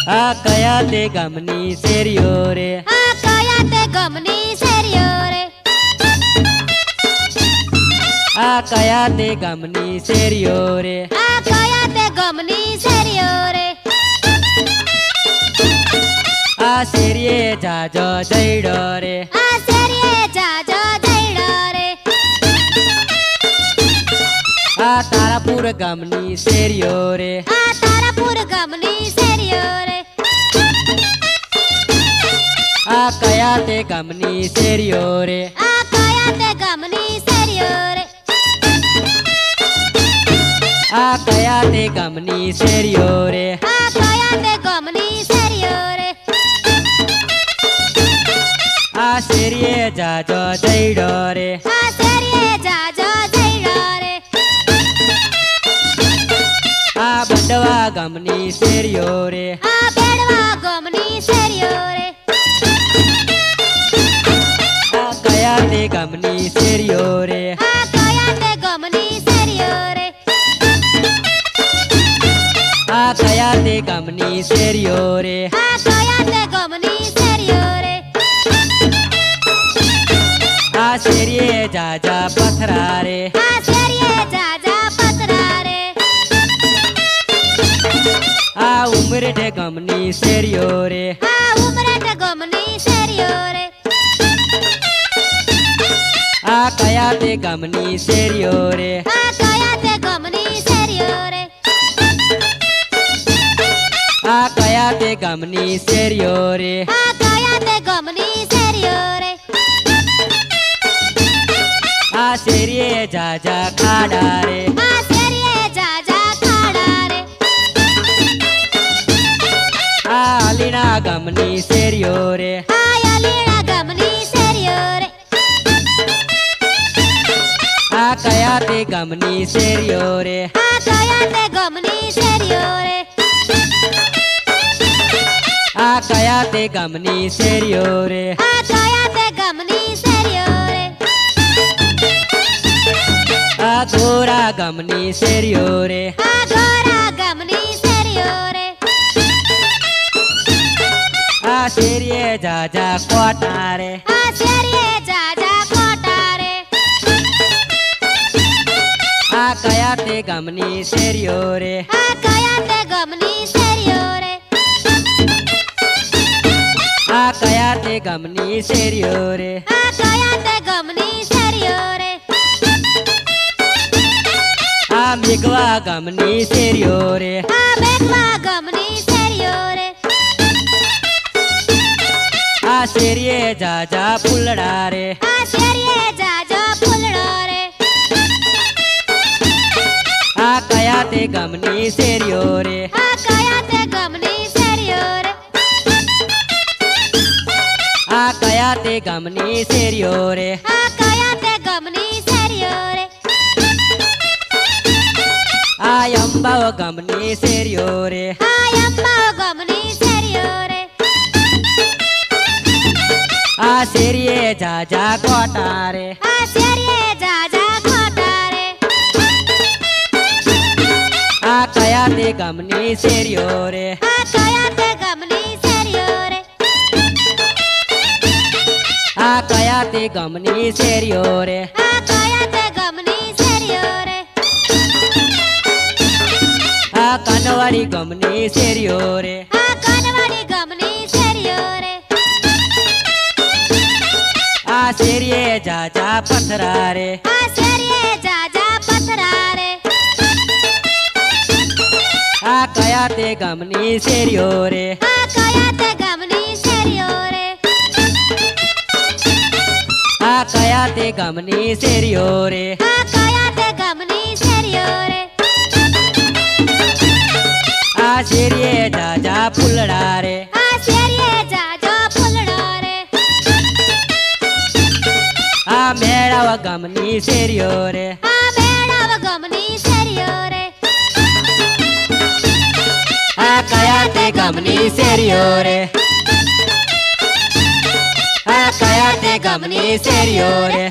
આ કયા તે ગામની શેરીઓ રે, આ કયા તે ગામની શેરીઓ રે, આ કયા તે ગામની શેરીઓ રે, આ કયા તે ગામની શેરીઓ રે, આ શેરીએ જાજો જઈડો રે, આ શેરીએ જાજો જઈડો રે, આ તારાપુર ગામની શેરીઓ રે, આ તારાપુર ગામની શેરીઓ રે, આ કયા તે ગામની શેરીઓ રે, આ કયા તે ગામની શેરીઓ રે, આ કયા તે ગામની શેરીઓ રે, આ કયા તે ગામની શેરીઓ રે, આ શેરીએ જાજો જઈડો રે, આ શેરીએ જાજો જઈડો રે, આ બંડવા ગામની શેરીઓ રે, આ બેડવા ગામની શેરીઓ રે, આ કયા તે ગામની શેરીઓ રે, આ કયા તે ગામની શેરીઓ રે, આ કયા તે ગામની શેરીઓ રે, આ કયા તે ગામની શેરીઓ રે, આ શેરીએ જાજા પથરા રે, આ શેરીએ જાજા પતરા રે, આ ઉમરેઠે ગામની શેરીઓ રે, આ ઉમરેઠ ગામની શેરીઓ રે, આ કયા તે ગામની શેરીઓ રે, આ કયા તે ગામની શેરીઓ રે, આ કયા તે ગામની શેરીઓ રે, આ કયા તે ગામની શેરીઓ રે, આ શેરીએ જાજા ખાડા રે, આ શેરીએ જાજા ખાડા રે, આ અલીણા ગામની શેરીઓ રે, આ અલીણા ગામની શેરીઓ રે, આ કયા તે ગામની શેરીઓ રે, આ કયા તે ગામની શેરીઓ રે, આ કયા તે ગામની શેરીઓ રે, આ કયા તે ગામની શેરીઓ રે, આ ગોરા ગામની શેરીઓ રે, આ ગોરા ગામની શેરીઓ રે, આ શેરીએ જાજા કોટા રે, આ શેરીએ જાજા કોટા રે, આ કયા તે ગામની શેરીઓ રે, આ કયા તે ગામની શેરીઓ રે, આ કયા તે ગામની શેરીઓ રે, આ કયા તે ગામની શેરીઓ રે, આ મેઘવા ગામની શેરીઓ રે, આ બેટવા ગામની શેરીઓ રે, આ શેરીએ જાજા ફૂલડા રે, આ શેરીએ જાજો ફૂલડો રે, આ કયા તે ગામની શેરીઓ રે, આ કયા તે ગામની શેરીઓ રે, આ કયા તે ગામની શેરીઓ રે, આ કયા તે ગામની શેરીઓ રે, આ અંબાવ ગામની શેરીઓ રે, આ અંબાવ ગામની શેરીઓ રે, આ શેરીએ જાજા કોટા રે, આ શેરીએ જાજા ખોટા રે, આ કયા તે ગામની શેરીઓ રે, આ કયા તે ગામની શેરીઓ રે, આ કયા તે ગામની શેરીઓ રે, આ કયા તે ગામની શેરીઓ રે, આ કાનવાડી ગામની શેરીઓ રે, આ કાનવાડી ગામની શેરીઓ રે, આ શેરીએ જાજા પથરા રે, આ શેરીએ જાજા પતરા રે, આ કયા તે ગામની શેરીઓ રે, આ કયા તે ગામની શેરીઓ રે, આ કયા તે ગામની શેરીઓ રે, આ કયા તે ગામની શેરીઓ રે, આ શેરીએ જાજા ફૂલડા રે, આ શેરીએ જાજો ફૂલડો રે, આ મેળાવ ગામની શેરીઓ રે, આ મેળાવ ગામની શેરીઓ રે, આ કયા તે ગામની શેરીઓ રે, આ કયા તે ગામની શેરીઓ રે,